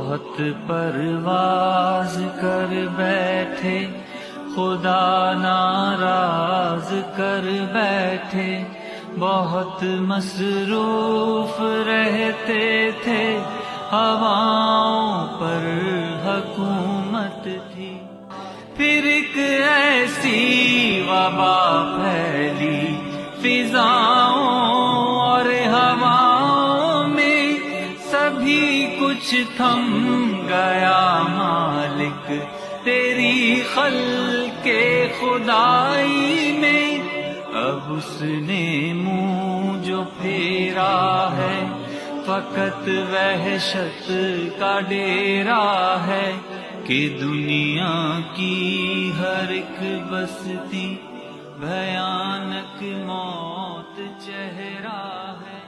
बहुत परवाज कर बैठे, खुदा नाराज कर बैठे। बहुत मसरूफ रहते थे, हवाओं पर हुकूमत थी। फिर एक ऐसी वबा फैली फिजाओं और हवाओं में, सभी कुछ थम गया मालिक तेरी खल्के खुदाई में। अब उसने मुंह जो फेरा है, फकत वहशत का डेरा है कि दुनिया की हर एक बस्ती भयानक मौत चेहरा है।